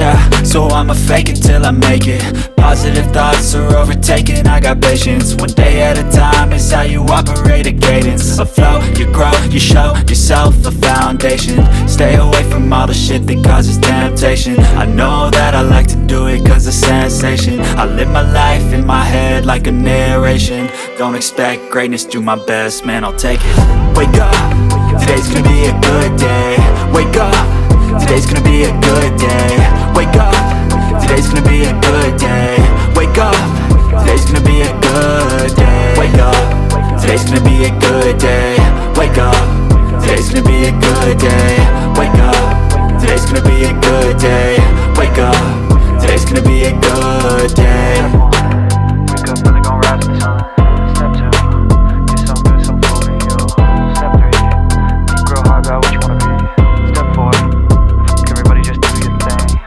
Yeah, so I'ma fake it till I make it. Positive thoughts are overtaken, I got patience. One day at a time is how you operate a cadence. A flow, you grow, you show yourself a foundation. Stay away from all the shit that causes temptation. I know that I like to do it cause it's sensation. I live my life in my head like a narration. Don't expect greatness, do my best, man, I'll take it. Wake up, today's gonna be a good day. Wake up, today's gonna be a good day. Wake up, today's gonna be a good day. Wake up, today's gonna be a good day. Wake up, today's gonna be a good day. Wake up, today's gonna be a good day. Wake up, today's gonna be a good day. Wake up, today's gonna be a good day. Wake up, really gon' rise with the sun. Step 2, get some good, some food in you. Step 3, think real hard about what you wanna be. Step 4, everybody just do your thing.